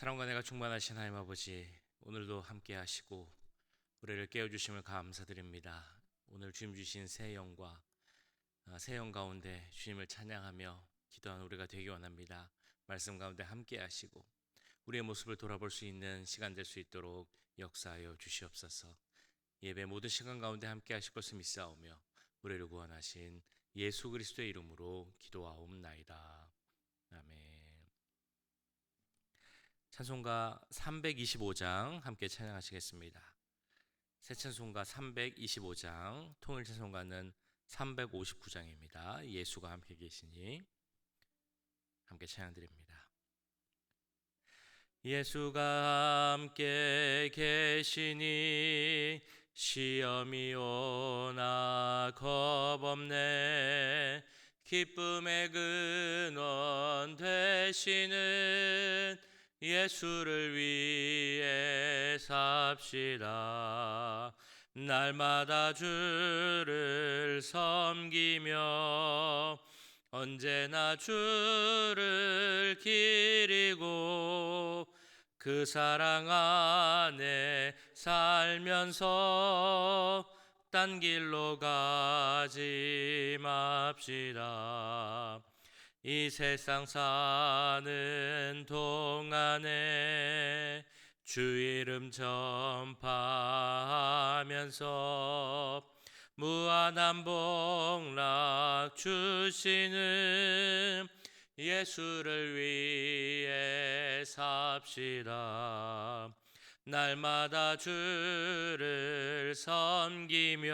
사랑과 내가 충만하신 하나님 아버지, 오늘도 함께 하시고 우리를 깨워주심을 감사드립니다. 오늘 주님 주신 새 영과 새 영 가운데 주님을 찬양하며 기도하는 우리가 되기 원합니다. 말씀 가운데 함께 하시고 우리의 모습을 돌아볼 수 있는 시간 될 수 있도록 역사하여 주시옵소서. 예배 모든 시간 가운데 함께 하실 것을 믿사오며 우리를 구원하신 예수 그리스도의 이름으로 기도하옵나이다. 아멘. 찬송가 325장 함께 찬양하시겠습니다. 새 찬송가 325장, 통일 찬송가는 359장입니다. 예수가 함께 계시니 함께 찬양드립니다. 예수가 함께 계시니 시험이 오나 겁없네. 기쁨의 근원 되시는 예수를 위해 삽시다. 날마다 주를 섬기며 언제나 주를 기리고 그 사랑 안에 살면서 딴 길로 가지 맙시다. 이 세상 사는 동안에 주 이름 전파하면서 무한한 복락 주시는 예수를 위해 삽시다. 날마다 주를 섬기며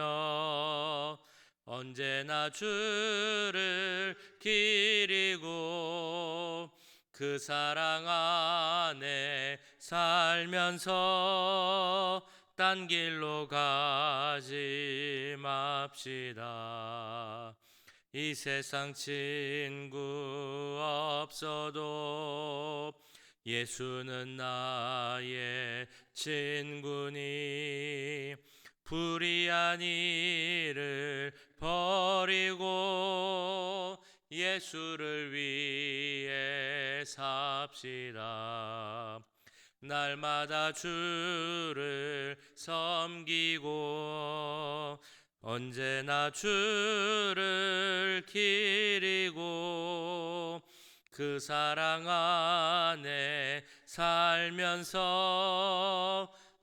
언제나 주를 기리고 그 사랑 안에 살면서 딴 길로 가지 맙시다. 이 세상 친구 없어도 예수는 나의 친구니 불의한 일을 버리고 예수를 위해 삽시다. 날마다 주를 섬기고 언제나 주를 기리고 그 사랑 안에 살면서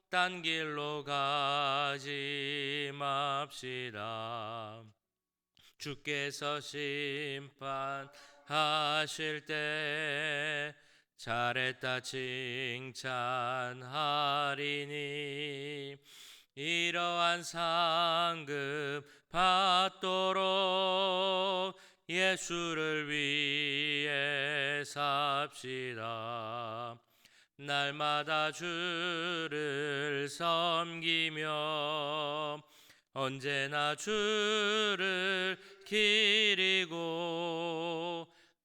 딴 길로 가지 맙시다. 주께서 심판하실 때 잘했다 칭찬하리니 이러한 상급 받도록 예수를 위해 삽시다. 날마다 주를 섬기며 언제나 주를 기리고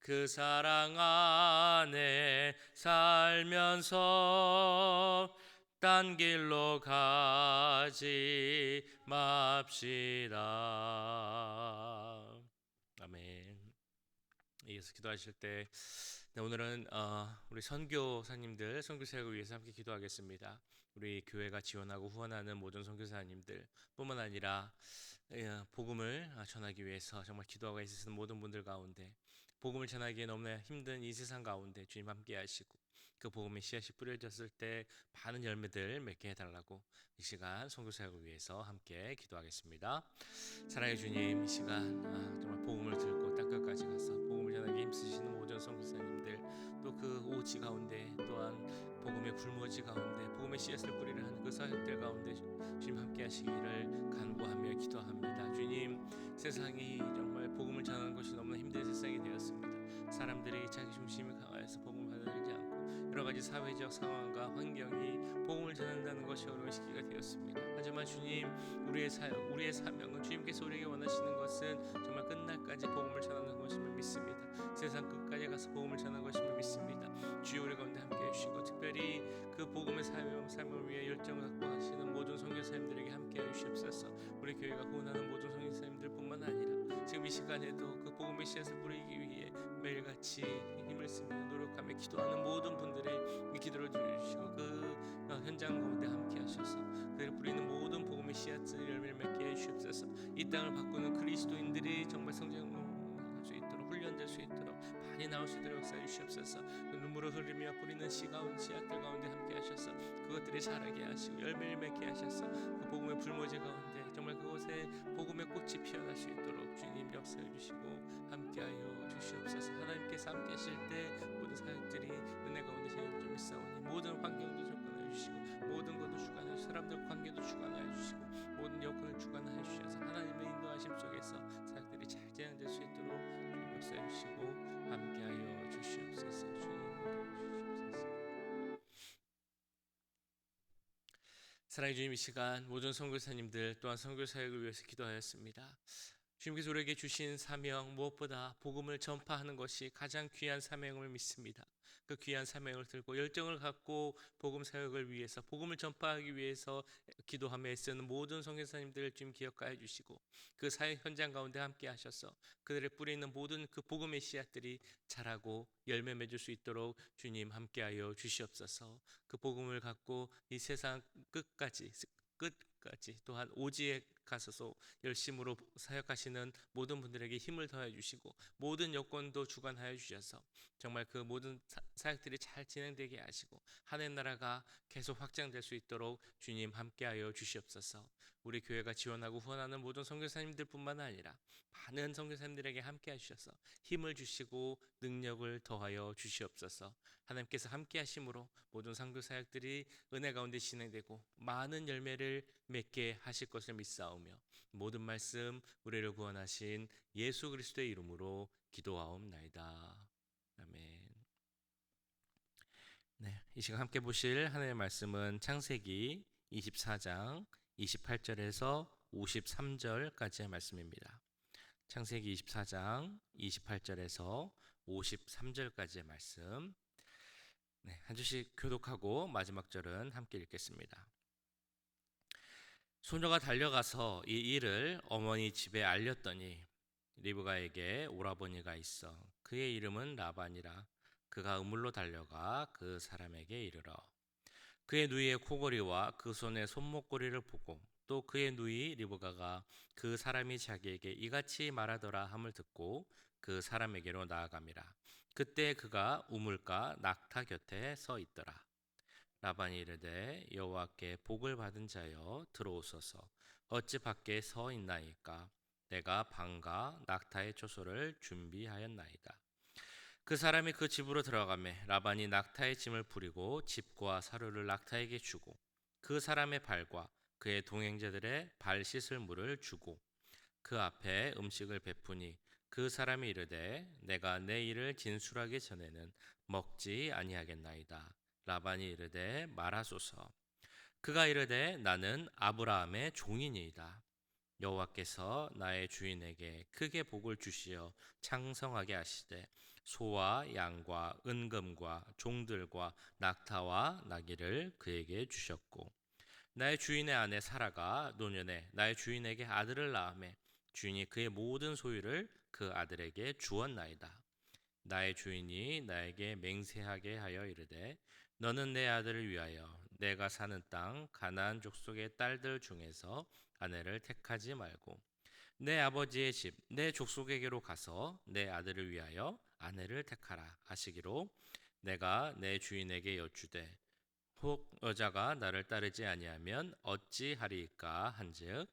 그 사랑 안에 살면서 딴 길로 가지 맙시다. 아멘. 이어서 기도하실 때 오늘은 우리 선교사님들, 선교사역을 위해서 함께 기도하겠습니다. 우리 교회가 지원하고 후원하는 모든 선교사님들 뿐만 아니라 복음을 전하기 위해서 정말 기도하고 있으시는 모든 분들 가운데 복음을 전하기에 너무나 힘든 이 세상 가운데 주님 함께 하시고 그 복음의 씨앗이 뿌려졌을 때 많은 열매들 맺게 해달라고 이 시간 선교사역을 위해서 함께 기도하겠습니다. 사랑의 주님, 이 시간 정말 복음을 들고 땅끝까지 가서 복음을 전하기 힘쓰시는 모든 선교사님들 또 그 오지 가운데 또한 복음의 굴모지 가운데 복음의 씨앗을 뿌리려 하는 그 사역들 가운데 주님 함께 하시기를 간구하며 기도합니다. 주님, 세상이 정말 복음을 전하는 것이 너무나 힘든 세상이 되었습니다. 사람들이 자기 중심이 강하여서 복음을 받아들이지 않고 여러 가지 사회적 상황과 환경이 복음을 전한다는 것이 어려운 시기가 되었습니다. 하지만 주님, 우리의 사역, 우리의 사명은 주님께서 우리에게 원하시는 것은 정말 끝날까지 복음을 전하는 것임을 믿습니다. 세상 끝까지 가서 복음을 전하는 것임을 믿습니다. 주여 우리 가운데 함께 해주시고 특별히 그 복음의 삶을 위해 열정을 확보하시는 모든 선교사님들에게 함께 해주시옵소서. 우리 교회가 후원하는 모든 선교사님들뿐만 아니라 지금 이 시간에도 그 복음의 씨앗을 뿌리기 위해 매일같이 힘을 힘을 쓰며 노력하며 기도하는 모든 분들의 기도를 들어주시고 그 현장 가운데 함께 하셔서 그들이 뿌리는 모든 복음의 씨앗을 열매를 맺게 해주시옵소서. 이 땅을 바꾸는 그리스도인들이 정말 성장할 수 있도록 훈련될 수 있도록 많이 나올 수 있도록 역사해 주시옵소서. 그 눈물을 흘리며 뿌리는 씨앗들 가운데 함께 하셔서 그것들이 자라게 하시고 열매를 맺게 하셔서 그 복음의 불모지 가운데 정말 그곳에 복음의 꽃이 피어날 수 있도록 주님 역사해 주시고 함께하여 주시옵소서. 하나님께서 함께 하실 때 모든 사역들이 은혜 가운데 진행됨이 있사오니 모든 환경도 주관하여 주시고 모든 것도 주관하여 사람들 관계도 주관하여 주시고 모든 여건을 주관하여 주셔서 하나님의 인도하심 속에서 사역들이 잘 진행될 수 있도록 주님 역사해 주시고 함께하여 주시옵소서. 주님 주시옵소서. 사랑해 주님, 이 시간 모든 선교사님들 또한 선교 사역을 위해서 기도하였습니다. 주님께서 우리에게 주신 사명 무엇보다 복음을 전파하는 것이 가장 귀한 사명을 믿습니다. 그 귀한 사명을 들고 열정을 갖고 복음 사역을 위해서 복음을 전파하기 위해서 기도하며 애쓰는 모든 선교사님들을 주님 기억하여 주시고 그 사역 현장 가운데 함께 하셔서 그들의 뿌리는 모든 그 복음의 씨앗들이 자라고 열매 맺을 수 있도록 주님 함께하여 주시옵소서. 그 복음을 갖고 이 세상 끝까지 또한 오지에 가서서 열심으로 사역하시는 모든 분들에게 힘을 더해 주시고 모든 여건도 주관하여 주셔서 정말 그 모든 사역들이 잘 진행되게 하시고 하나님 나라가 계속 확장될 수 있도록 주님 함께하여 주시옵소서. 우리 교회가 지원하고 후원하는 모든 선교사님들뿐만 아니라 많은 선교사님들에게 함께 하셔서 힘을 주시고 능력을 더하여 주시옵소서. 하나님께서 함께 하심으로 모든 선교 사역들이 은혜 가운데 진행되고 많은 열매를 맺게 하실 것을 믿사오며 모든 말씀 우리를 구원하신 예수 그리스도의 이름으로 기도하옵나이다. 아멘. 네, 이 시간 함께 보실 하나님의 말씀은 창세기 24장 28절에서 53절까지의 말씀입니다. 창세기 24장 28절에서 53절까지의 말씀. 네, 한 주씩 교독하고 마지막 절은 함께 읽겠습니다. 소녀가 달려가서 이 일을 어머니 집에 알렸더니 리브가에게 오라버니가 있어 그의 이름은 라반이라. 그가 우물로 달려가 그 사람에게 이르러 그의 누이의 코골이와 그 손의 손목고리를 보고 또 그의 누이 리브가가 그 사람이 자기에게 이같이 말하더라 함을 듣고 그 사람에게로 나아감이라. 그때 그가 우물가 낙타 곁에 서 있더라. 라반이 이르되 여호와께 복을 받은 자여 들어오소서. 어찌 밖에 서 있나이까? 내가 방과 낙타의 초소를 준비하였나이다. 그 사람이 그 집으로 들어가매 라반이 낙타의 짐을 부리고 집과 사료를 낙타에게 주고 그 사람의 발과 그의 동행자들의 발 씻을 물을 주고 그 앞에 음식을 베푸니 그 사람이 이르되 내가 내 일을 진술하기 전에는 먹지 아니하겠나이다. 라반이 이르되 말하소서. 그가 이르되 나는 아브라함의 종이니이다. 여호와께서 나의 주인에게 크게 복을 주시어 창성하게 하시되 소와 양과 은금과 종들과 낙타와 나귀를 그에게 주셨고 나의 주인의 아내 사라가 노년에 나의 주인에게 아들을 낳으매 주인이 그의 모든 소유를 그 아들에게 주었나이다. 나의 주인이 나에게 맹세하게 하여 이르되 너는 내 아들을 위하여 내가 사는 땅 가나안 족속의 딸들 중에서 아내를 택하지 말고 내 아버지의 집 내 족속에게로 가서 내 아들을 위하여 아내를 택하라 하시기로 내가 내 주인에게 여쭈되 혹 여자가 나를 따르지 아니하면 어찌하리이까 한즉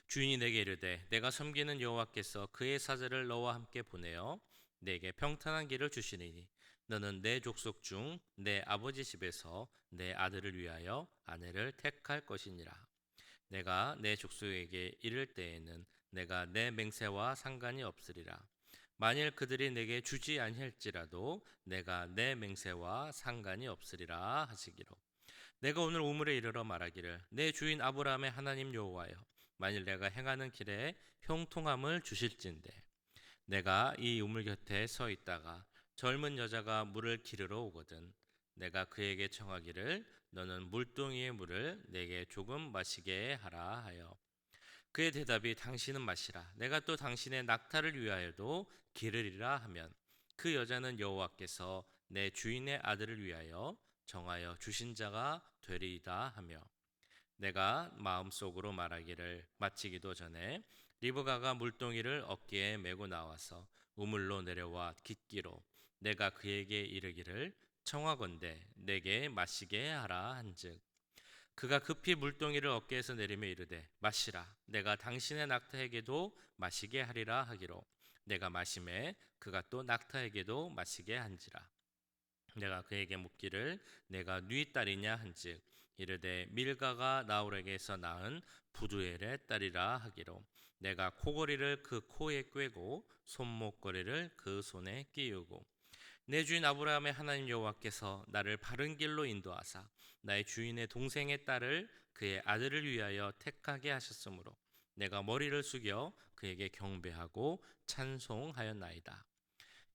주인이 내게 이르되 내가 섬기는 여호와께서 그의 사자를 너와 함께 보내어 내게 평탄한 길을 주시리니 너는 내 족속 중 내 아버지 집에서 내 아들을 위하여 아내를 택할 것이니라. 내가 내 족속에게 이를 때에는 내가 내 맹세와 상관이 없으리라. 만일 그들이 내게 주지 아니할지라도 내가 내 맹세와 상관이 없으리라 하시기로 내가 오늘 우물에 이르러 말하기를 내 주인 아브라함의 하나님 여호와여 만일 내가 행하는 길에 형통함을 주실진대 내가 이 우물 곁에 서 있다가 젊은 여자가 물을 기르러 오거든 내가 그에게 청하기를 너는 물동이의 물을 내게 조금 마시게 하라 하여 그의 대답이 당신은 마시라 내가 또 당신의 낙타를 위하여도 기르리라 하면 그 여자는 여호와께서 내 주인의 아들을 위하여 정하여 주신 자가 되리이다 하며 내가 마음속으로 말하기를 마치기도 전에 리브가가 물동이를 어깨에 메고 나와서 우물로 내려와 깃기로 내가 그에게 이르기를 청하건대 내게 마시게 하라 한즉 그가 급히 물동이를 어깨에서 내리며 이르되 마시라 내가 당신의 낙타에게도 마시게 하리라 하기로 내가 마시매 그가 또 낙타에게도 마시게 한지라 내가 그에게 묻기를 내가 네 딸이냐 한즉 이르되 밀가가 나홀에게서 낳은 부두엘의 딸이라 하기로 내가 코걸이를 그 코에 꿰고 손목걸이를 그 손에 끼우고 내 주인 아브라함의 하나님 여호와께서 나를 바른 길로 인도하사 나의 주인의 동생의 딸을 그의 아들을 위하여 택하게 하셨으므로 내가 머리를 숙여 그에게 경배하고 찬송하였나이다.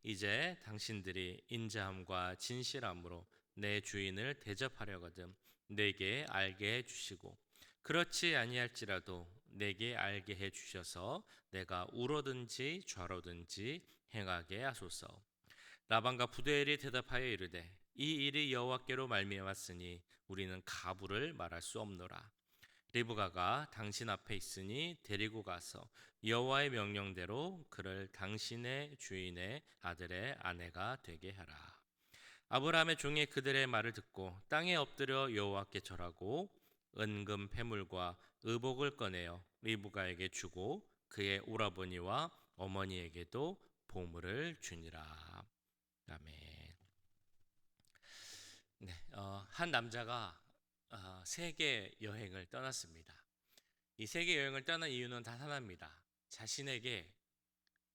이제 당신들이 인자함과 진실함으로 내 주인을 대접하려거든 내게 알게 해 주시고 그렇지 아니할지라도 내게 알게 해 주셔서 내가 우로든지 좌로든지 행하게 하소서. 라반과 부두엘이 대답하여 이르되 이 일이 여호와께로 말미암았으니 우리는 가부를 말할 수 없노라. 리브가가 당신 앞에 있으니 데리고 가서 여호와의 명령대로 그를 당신의 주인의 아들의 아내가 되게 하라. 아브라함의 종이 그들의 말을 듣고 땅에 엎드려 여호와께 절하고 은금 패물과 의복을 꺼내어 리브가에게 주고 그의 오라버니와 어머니에게도 보물을 주니라. 아멘. 네, 한 남자가 세계 여행을 떠났습니다. 이 세계 여행을 떠난 이유는 단 하나입니다. 자신에게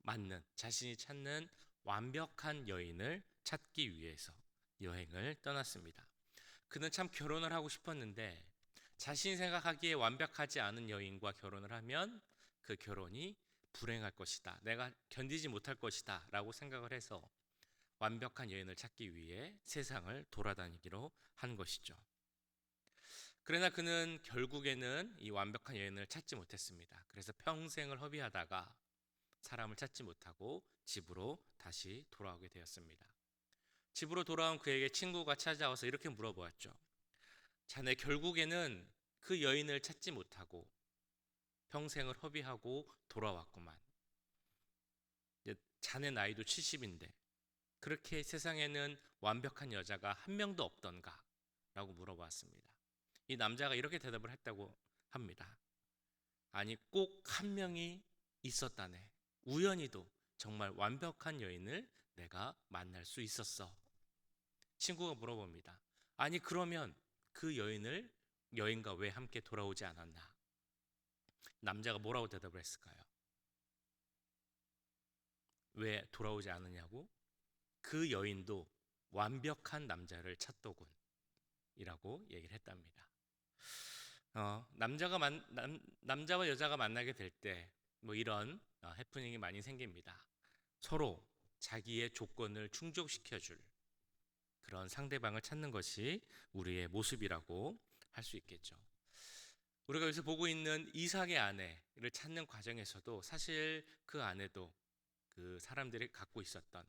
맞는, 자신이 찾는 완벽한 여인을 찾기 위해서 여행을 떠났습니다. 그는 참 결혼을 하고 싶었는데 자신이 생각하기에 완벽하지 않은 여인과 결혼을 하면 그 결혼이 불행할 것이다. 내가 견디지 못할 것이다. 라고 생각을 해서 완벽한 여인을 찾기 위해 세상을 돌아다니기로 한 것이죠. 그러나 그는 결국에는 이 완벽한 여인을 찾지 못했습니다. 그래서 평생을 허비하다가 사람을 찾지 못하고 집으로 다시 돌아오게 되었습니다. 집으로 돌아온 그에게 친구가 찾아와서 이렇게 물어보았죠. 자네 결국에는 그 여인을 찾지 못하고 평생을 허비하고 돌아왔구만. 자네 나이도 70인데 그렇게 세상에는 완벽한 여자가 한 명도 없던가? 라고 물어봤습니다. 이 남자가 이렇게 대답을 했다고 합니다. 아니 꼭 한 명이 있었다네. 우연히도 정말 완벽한 여인을 내가 만날 수 있었어. 친구가 물어봅니다. 아니 그러면 그 여인과 왜 함께 돌아오지 않았나? 남자가 뭐라고 대답을 했을까요? 왜 돌아오지 않느냐고? 그 여인도 완벽한 남자를 찾더군 이라고 얘기를 했답니다. 남자와 여자가 만나게 될 때 뭐 이런 해프닝이 많이 생깁니다. 서로 자기의 조건을 충족시켜줄 그런 상대방을 찾는 것이 우리의 모습이라고 할 수 있겠죠. 우리가 여기서 보고 있는 이삭의 아내를 찾는 과정에서도 사실 그 아내도 그 사람들이 갖고 있었던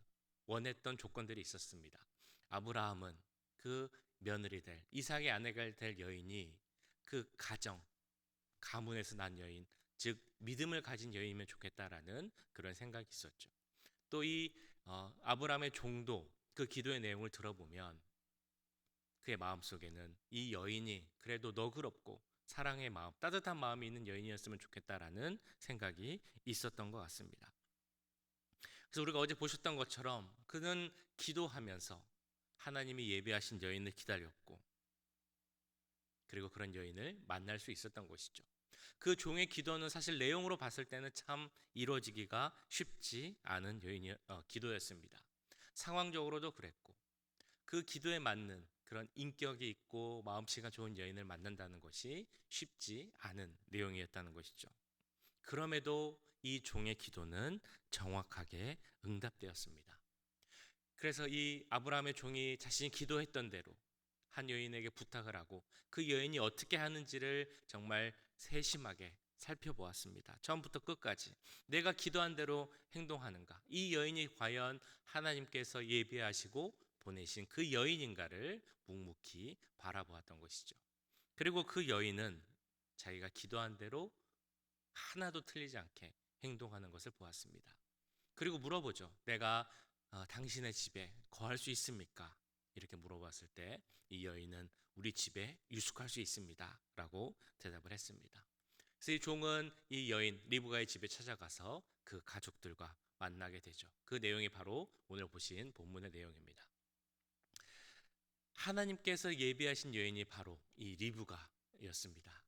원했던 조건들이 있었습니다. 아브라함은 그 며느리 될 이삭의 아내가 될 여인이 그 가문에서 난 여인, 즉 믿음을 가진 여인이면 좋겠다라는 그런 생각이 있었죠. 또 이 아브라함의 종도 그 기도의 내용을 들어보면 그의 마음속에는 이 여인이 그래도 너그럽고 사랑의 마음, 따뜻한 마음이 있는 여인이었으면 좋겠다라는 생각이 있었던 것 같습니다. 그래서 우리가 어제 보셨던 것처럼 그는 기도하면서 하나님이 예비하신 여인을 기다렸고 그리고 그런 여인을 만날 수 있었던 것이죠. 그 종의 기도는 사실 내용으로 봤을 때는 참 이루어지기가 쉽지 않은 기도였습니다. 상황적으로도 그랬고 그 기도에 맞는 그런 인격이 있고 마음씨가 좋은 여인을 만난다는 것이 쉽지 않은 내용이었다는 것이죠. 그럼에도 이 종의 기도는 정확하게 응답되었습니다. 그래서 이 아브라함의 종이 자신이 기도했던 대로 한 여인에게 부탁을 하고 그 여인이 어떻게 하는지를 정말 세심하게 살펴보았습니다. 처음부터 끝까지 내가 기도한 대로 행동하는가? 이 여인이 과연 하나님께서 예비하시고 보내신 그 여인인가를 묵묵히 바라보았던 것이죠. 그리고 그 여인은 자기가 기도한 대로 하나도 틀리지 않게 행동하는 것을 보았습니다. 그리고 물어보죠. 내가 당신의 집에 거할 수 있습니까? 이렇게 물어봤을 때 이 여인은 우리 집에 유숙할 수 있습니다 라고 대답을 했습니다. 그래서 이 종은 이 여인 리브가의 집에 찾아가서 그 가족들과 만나게 되죠. 그 내용이 바로 오늘 보신 본문의 내용입니다. 하나님께서 예비하신 여인이 바로 이 리브가였습니다.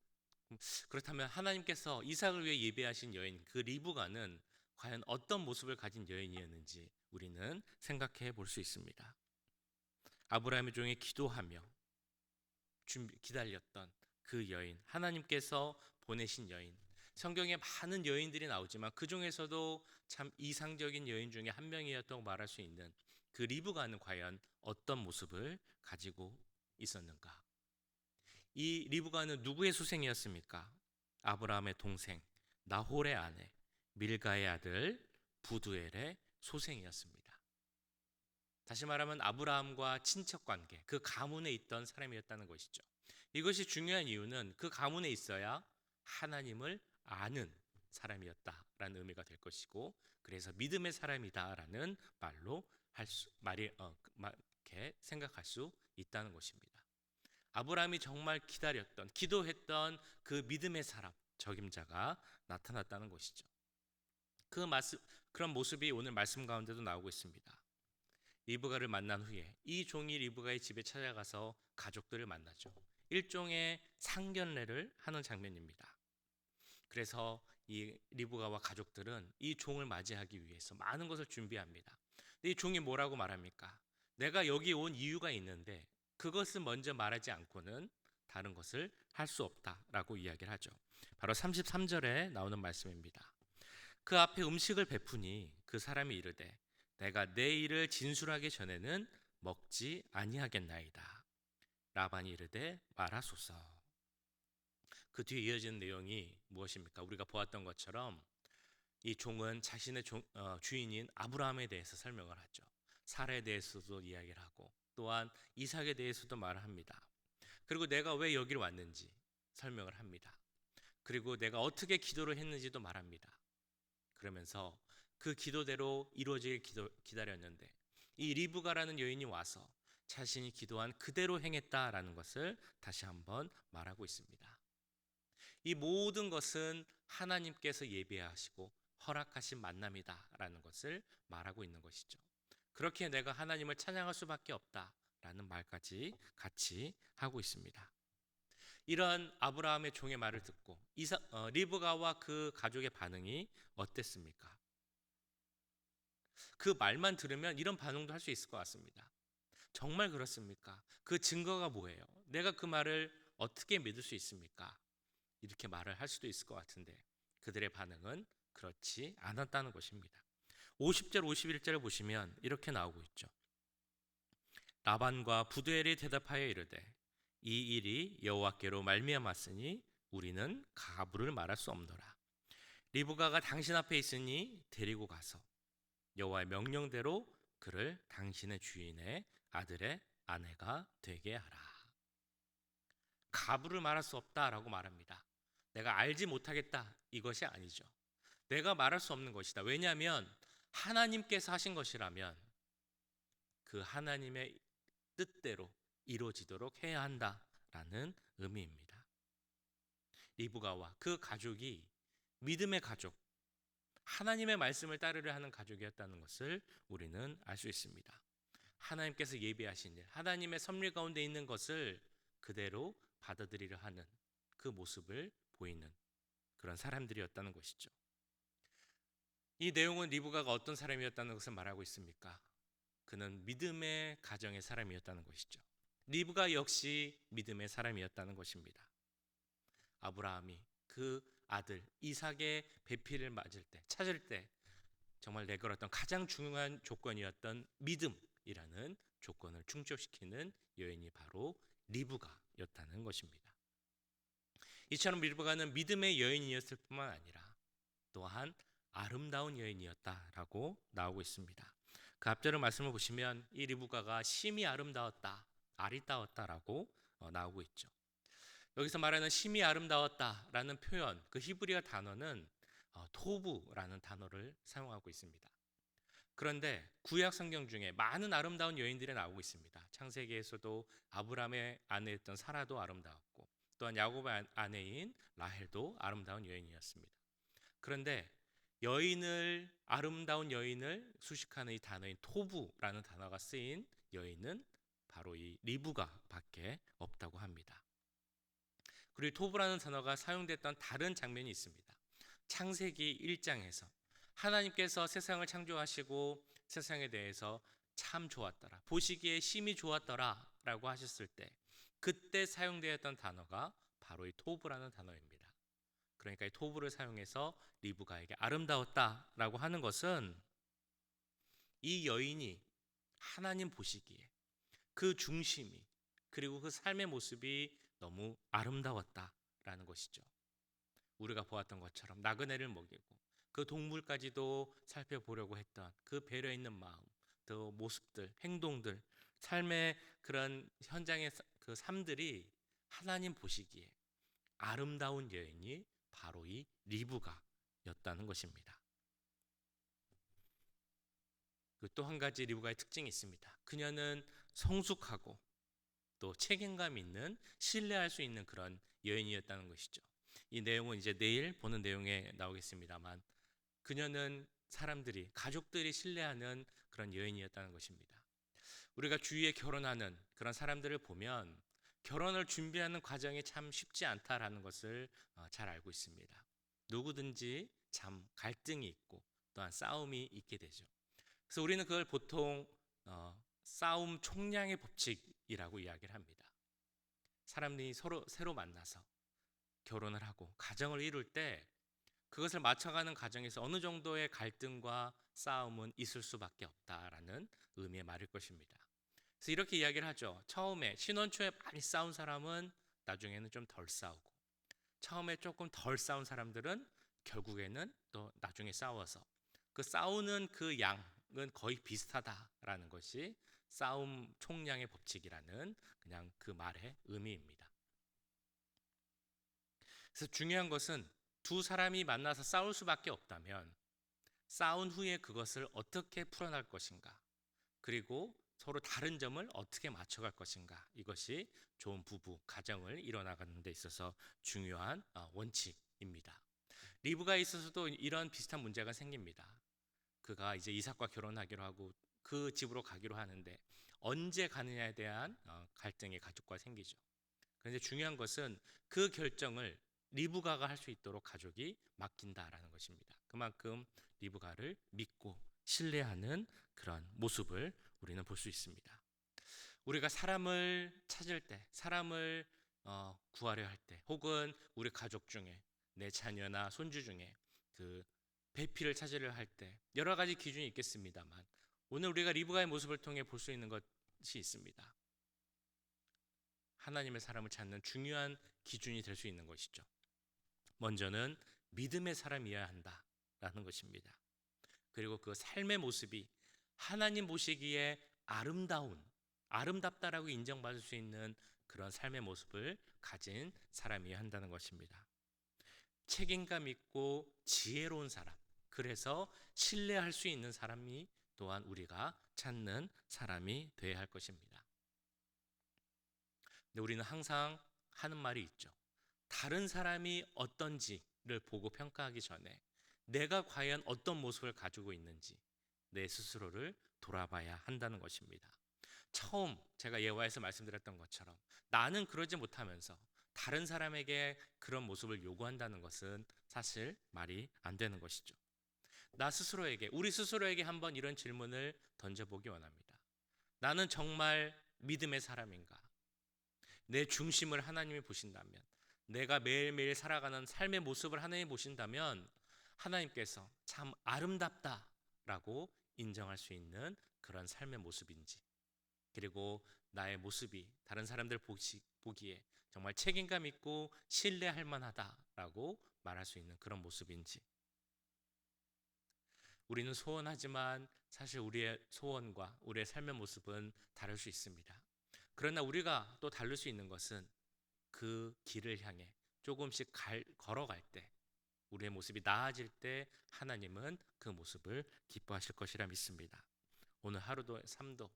그렇다면 하나님께서 이삭을 위해 예비하신 여인 그 리브가는 과연 어떤 모습을 가진 여인이었는지 우리는 생각해 볼 수 있습니다. 아브라함의 종이 기도하며 기다렸던 그 여인, 하나님께서 보내신 여인. 성경에 많은 여인들이 나오지만 그 중에서도 참 이상적인 여인 중에 한 명이었다고 말할 수 있는 그 리브가는 과연 어떤 모습을 가지고 있었는가? 이 리브가는 누구의 수생이었습니까? 아브라함의 동생 나홀의 아내 밀가의 아들 부두엘의 소생이었습니다. 다시 말하면 아브라함과 친척 관계, 그 가문에 있던 사람이었다는 것이죠. 이것이 중요한 이유는 그 가문에 있어야 하나님을 아는 사람이었다라는 의미가 될 것이고, 그래서 믿음의 사람이다라는 말로 이렇게 생각할 수 있다는 것입니다. 아브라함이 정말 기다렸던, 기도했던 그 믿음의 사람, 적임자가 나타났다는 것이죠. 그런 모습이 오늘 말씀 가운데도 나오고 있습니다. 리브가를 만난 후에 이 종이 리브가의 집에 찾아가서 가족들을 만나죠. 일종의 상견례를 하는 장면입니다. 그래서 이 리브가와 가족들은 이 종을 맞이하기 위해서 많은 것을 준비합니다. 근데 이 종이 뭐라고 말합니까? 내가 여기 온 이유가 있는데 그것을 먼저 말하지 않고는 다른 것을 할 수 없다라고 이야기를 하죠. 바로 33절에 나오는 말씀입니다. 그 앞에 음식을 베푸니 그 사람이 이르되 내가 내 일을 진술하기 전에는 먹지 아니하겠나이다. 라반이 이르되 말하소서. 그 뒤에 이어지는 내용이 무엇입니까? 우리가 보았던 것처럼 이 종은 자신의 주인인 아브라함에 대해서 설명을 하죠. 사라에 대해서도 이야기를 하고 또한 이삭에 대해서도 말을 합니다. 그리고 내가 왜 여기를 왔는지 설명을 합니다. 그리고 내가 어떻게 기도를 했는지도 말합니다. 그러면서 그 기도대로 이루어지길 기다렸는데 이 리브가라는 여인이 와서 자신이 기도한 그대로 행했다라는 것을 다시 한번 말하고 있습니다. 이 모든 것은 하나님께서 예비하시고 허락하신 만남이다라는 것을 말하고 있는 것이죠. 그렇게 내가 하나님을 찬양할 수밖에 없다라는 말까지 같이 하고 있습니다. 이런 아브라함의 종의 말을 듣고 리브가와 그 가족의 반응이 어땠습니까? 그 말만 들으면 이런 반응도 할 수 있을 것 같습니다. 정말 그렇습니까? 그 증거가 뭐예요? 내가 그 말을 어떻게 믿을 수 있습니까? 이렇게 말을 할 수도 있을 것 같은데 그들의 반응은 그렇지 않았다는 것입니다. 50절 51절을 보시면 이렇게 나오고 있죠. 라반과 부두엘이 대답하여 이르되 이 일이 여호와께로 말미암았으니 우리는 가부를 말할 수 없노라. 리브가가 당신 앞에 있으니 데리고 가서 여호와의 명령대로 그를 당신의 주인의 아들의 아내가 되게 하라. 가부를 말할 수 없다라고 말합니다. 내가 알지 못하겠다 이것이 아니죠. 내가 말할 수 없는 것이다. 왜냐하면 하나님께서 하신 것이라면 그 하나님의 뜻대로 이루어지도록 해야 한다라는 의미입니다. 리브가와 그 가족이 믿음의 가족, 하나님의 말씀을 따르려 하는 가족이었다는 것을 우리는 알 수 있습니다. 하나님께서 예비하신 일, 하나님의 섭리 가운데 있는 것을 그대로 받아들이려 하는 그 모습을 보이는 그런 사람들이었다는 것이죠. 이 내용은 리브가가 어떤 사람이었다는 것을 말하고 있습니까? 그는 믿음의 가정의 사람이었다는 것이죠. 리브가 역시 믿음의 사람이었다는 것입니다. 아브라함이 그 아들 이삭의 배필을 찾을 때 정말 내걸었던 가장 중요한 조건이었던 믿음이라는 조건을 충족시키는 여인이 바로 리브가였다는 것입니다. 이처럼 리브가는 믿음의 여인이었을 뿐만 아니라 또한 아름다운 여인이었다라고 나오고 있습니다. 그 앞절의 말씀을 보시면 이 리브가가 심히 아름다웠다, 아리따웠다라고 나오고 있죠. 여기서 말하는 심히 아름다웠다라는 표현, 그 히브리어 단어는 토부라는 단어를 사용하고 있습니다. 그런데 구약 성경 중에 많은 아름다운 여인들이 나오고 있습니다. 창세기에서도 아브라함의 아내였던 사라도 아름다웠고, 또한 야곱의 아내인 라헬도 아름다운 여인이었습니다. 그런데 아름다운 여인을 수식하는 이 단어인 토부라는 단어가 쓰인 여인은 바로 이 리브가밖에 없다고 합니다. 그리고 토부라는 단어가 사용됐던 다른 장면이 있습니다. 창세기 1장에서 하나님께서 세상을 창조하시고 세상에 대해서 참 좋았더라, 보시기에 심히 좋았더라 라고 하셨을 때 그때 사용되었던 단어가 바로 이 토부라는 단어입니다. 그러니까 이 토부를 사용해서 리브가에게 아름다웠다라고 하는 것은 이 여인이 하나님 보시기에 그 중심이, 그리고 그 삶의 모습이 너무 아름다웠다라는 것이죠. 우리가 보았던 것처럼 나그네를 먹이고 그 동물까지도 살펴보려고 했던 그 배려 있는 마음, 또 모습들, 행동들, 삶의 그런 현장의 그 삶들이 하나님 보시기에 아름다운 여인이 바로 이 리브가였다는 것입니다. 또 한 가지 리브가의 특징이 있습니다. 그녀는 성숙하고 또 책임감 있는, 신뢰할 수 있는 그런 여인이었다는 것이죠. 이 내용은 이제 내일 보는 내용에 나오겠습니다만, 그녀는 가족들이 신뢰하는 그런 여인이었다는 것입니다. 우리가 주위에 결혼하는 그런 사람들을 보면 결혼을 준비하는 과정이 참 쉽지 않다라는 것을 잘 알고 있습니다. 누구든지 참 갈등이 있고 또한 싸움이 있게 되죠. 그래서 우리는 그걸 보통 싸움 총량의 법칙이라고 이야기를 합니다. 사람들이 새로 만나서 결혼을 하고 가정을 이룰 때 그것을 맞춰가는 과정에서 어느 정도의 갈등과 싸움은 있을 수밖에 없다라는 의미의 말일 것입니다. 그래서 이렇게 이야기를 하죠. 처음에 신혼 초에 많이 싸운 사람은 나중에는 좀 덜 싸우고, 처음에 조금 덜 싸운 사람들은 결국에는 또 나중에 싸워서 그 싸우는 그 양은 거의 비슷하다라는 것이 싸움 총량의 법칙이라는 그냥 그 말의 의미입니다. 그래서 중요한 것은 두 사람이 만나서 싸울 수밖에 없다면 싸운 후에 그것을 어떻게 풀어날 것인가, 그리고 서로 다른 점을 어떻게 맞춰갈 것인가, 이것이 좋은 부부, 가정을 이뤄나가는 데 있어서 중요한 원칙입니다. 리브가에 있어서도 이런 비슷한 문제가 생깁니다. 그가 이제 이삭과 결혼하기로 하고 그 집으로 가기로 하는데 언제 가느냐에 대한 갈등이 가족과 생기죠. 그런데 중요한 것은 그 결정을 리브가가 할 수 있도록 가족이 맡긴다라는 것입니다. 그만큼 리브가를 믿고 신뢰하는 그런 모습을 우리는 볼 수 있습니다. 우리가 사람을 찾을 때, 사람을 구하려 할 때, 혹은 우리 가족 중에 내 자녀나 손주 중에 그 배필을 찾으려 할 때 여러 가지 기준이 있겠습니다만, 오늘 우리가 리브가의 모습을 통해 볼 수 있는 것이 있습니다. 하나님의 사람을 찾는 중요한 기준이 될 수 있는 것이죠. 먼저는 믿음의 사람이어야 한다라는 것입니다. 그리고 그 삶의 모습이 하나님 보시기에 아름답다라고 인정받을 수 있는 그런 삶의 모습을 가진 사람이어야 한다는 것입니다. 책임감 있고 지혜로운 사람, 그래서 신뢰할 수 있는 사람이 또한 우리가 찾는 사람이 되어야 할 것입니다. 근데 우리는 항상 하는 말이 있죠. 다른 사람이 어떤지를 보고 평가하기 전에 내가 과연 어떤 모습을 가지고 있는지 내 스스로를 돌아봐야 한다는 것입니다. 처음 제가 예화에서 말씀드렸던 것처럼 나는 그러지 못하면서 다른 사람에게 그런 모습을 요구한다는 것은 사실 말이 안 되는 것이죠. 우리 스스로에게 한번 이런 질문을 던져보기 원합니다. 나는 정말 믿음의 사람인가? 내 중심을 하나님이 보신다면, 내가 매일매일 살아가는 삶의 모습을 하나님이 보신다면 하나님께서 참 아름답다라고 인정할 수 있는 그런 삶의 모습인지, 그리고 나의 모습이 다른 사람들 보기에 정말 책임감 있고 신뢰할 만하다라고 말할 수 있는 그런 모습인지. 우리는 소원하지만 사실 우리의 소원과 우리의 삶의 모습은 다를 수 있습니다. 그러나 우리가 또 다를 수 있는 것은 그 길을 향해 조금씩 걸어갈 때, 우리의 모습이 나아질 때 하나님은 그 모습을 기뻐하실 것이라 믿습니다. 오늘 하루도 삶도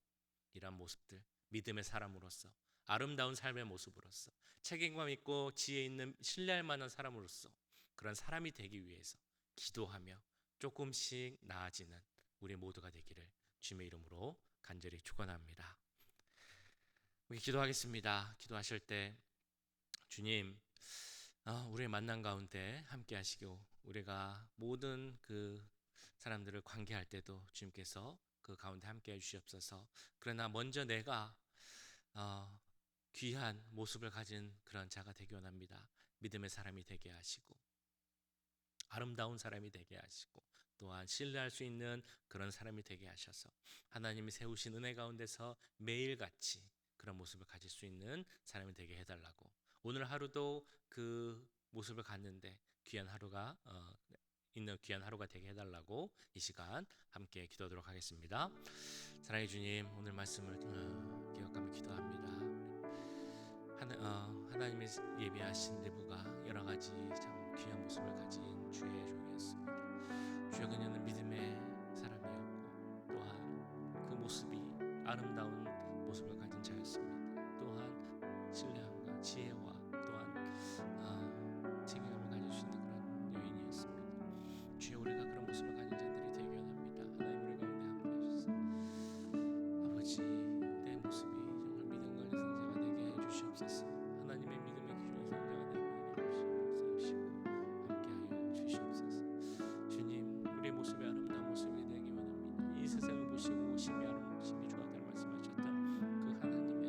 이런 모습들, 믿음의 사람으로서, 아름다운 삶의 모습으로서, 책임감 있고 지혜 있는 신뢰할 만한 사람으로서 그런 사람이 되기 위해서 기도하며 조금씩 나아지는 우리 모두가 되기를 주님의 이름으로 간절히 축원합니다. 우리 기도하겠습니다. 기도하실 때 주님, 우리의 만남 가운데 함께 하시고, 우리가 모든 그 사람들을 관계할 때도 주님께서 그 가운데 함께 해주시옵소서. 그러나 먼저 내가 귀한 모습을 가진 그런 자가 되기 원합니다. 믿음의 사람이 되게 하시고, 아름다운 사람이 되게 하시고, 또한 신뢰할 수 있는 그런 사람이 되게 하셔서 하나님이 세우신 은혜 가운데서 매일같이 그런 모습을 가질 수 있는 사람이 되게 해달라고, 오늘 하루도 그 모습을 갖는데 귀한 하루가 있는 귀한 하루가 되게 해달라고 이 시간 함께 기도하도록 하겠습니다. 사랑의 주님, 오늘 말씀을 기억하며 기도합니다. 하나님이 예비하신 리브가 여러 가지 참 귀한 모습을 가진 주의 종이었습니다. 주여, 그녀는 믿음의 사람이었고 또한 그 모습이 아름다운 모습을 가진 자였습니다. 또한 신뢰함과 지혜와 또한 책임감을 가질 수 있는 그런 여인이었습니다. 주여, 우리가 그런 모습을 가진 자들이 되기 원합니다. 하나님, 우리 가운데 함께 하셔서 아버지, 내 모습이 정말 믿음 관리 성자가 되게 해주시옵소서. 하나님의 믿음의 기준의 성자가 되게 해주시고 함께하여 주시옵소서. 주님, 우리의 모습이 아름다운 모습이 되기 원합니다. 이 세상을 보시고 심히 아름다운 모습이 좋았다고 말씀하셨던 그 하나님의 마음이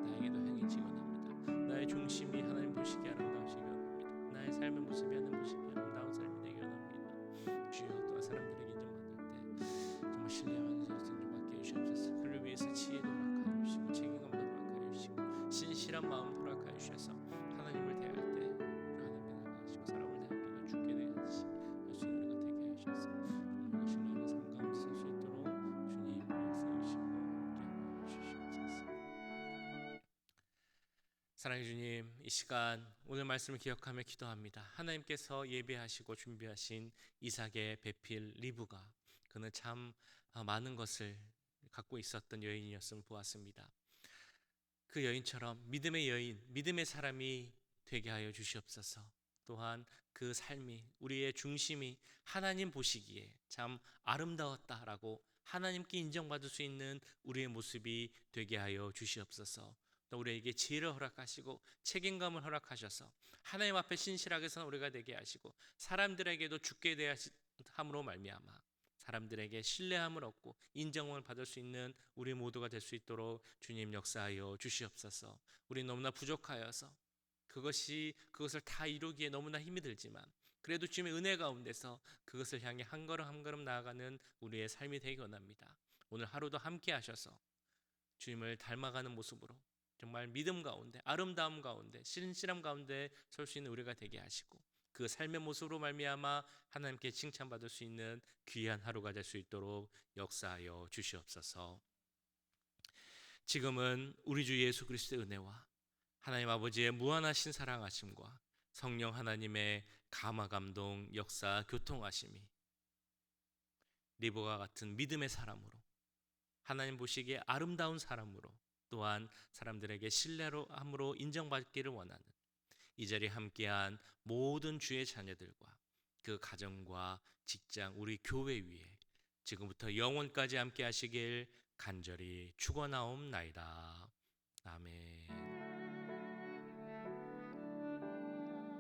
나에게도 행해지기 원합니다. 나의 중심이 하나님 보시기에 아름다우시기 원합니다. 나의 삶의 모습이 하나님 보시기에 아름다운 삶이 되기 원합니다. 주여, 또한 사람들에게 인정받을 때 정말 신뢰하는 자들 인정받게 해주시옵소서. 그를 위해서 지혜도 허락하여 주시고 책임감도 허락하여 주시고 신실한 마음 허락하여 주셔서 하나님을 대할 때 하나님을 나가시고 사람을 대할 때가 죽게 되야지 할수 있는 우리가 되게 하셔서 우리가 신뢰하는 삶 가운데 설 수 있도록 주님 역사하시고 함께하여 주시옵소서. 사랑의 주님, 이 시간 오늘 말씀을 기억하며 기도합니다. 하나님께서 예배하시고 준비하신 이삭의 배필 리브가, 그는 참 많은 것을 갖고 있었던 여인이었음을 보았습니다. 그 여인처럼 믿음의 여인, 믿음의 사람이 되게 하여 주시옵소서. 또한 그 삶이, 우리의 중심이 하나님 보시기에 참 아름다웠다라고 하나님께 인정받을 수 있는 우리의 모습이 되게 하여 주시옵소서. 또 우리에게 지혜를 허락하시고 책임감을 허락하셔서 하나님 앞에 신실하게 선 우리가 되게 하시고, 사람들에게도 죽게 대야 함으로 말미암아 사람들에게 신뢰함을 얻고 인정을 받을 수 있는 우리 모두가 될 수 있도록 주님 역사하여 주시옵소서. 우리 너무나 부족하여서 그것을 다 이루기에 너무나 힘이 들지만 그래도 주님의 은혜 가운데서 그것을 향해 한 걸음 한 걸음 나아가는 우리의 삶이 되기 원합니다. 오늘 하루도 함께 하셔서 주님을 닮아가는 모습으로 정말 믿음 가운데, 아름다움 가운데, 신실함 가운데 설 수 있는 우리가 되게 하시고, 그 삶의 모습으로 말미암아 하나님께 칭찬받을 수 있는 귀한 하루가 될 수 있도록 역사하여 주시옵소서. 지금은 우리 주 예수 그리스도의 은혜와 하나님 아버지의 무한하신 사랑하심과 성령 하나님의 감화 감동 역사 교통하심이 리브와 같은 믿음의 사람으로, 하나님 보시기에 아름다운 사람으로, 또한 사람들에게 신뢰함으로 인정받기를 원하는 이 자리에 함께한 모든 주의 자녀들과 그 가정과 직장, 우리 교회 위에 지금부터 영원까지 함께 하시길 간절히 축원하옵나이다. 아멘.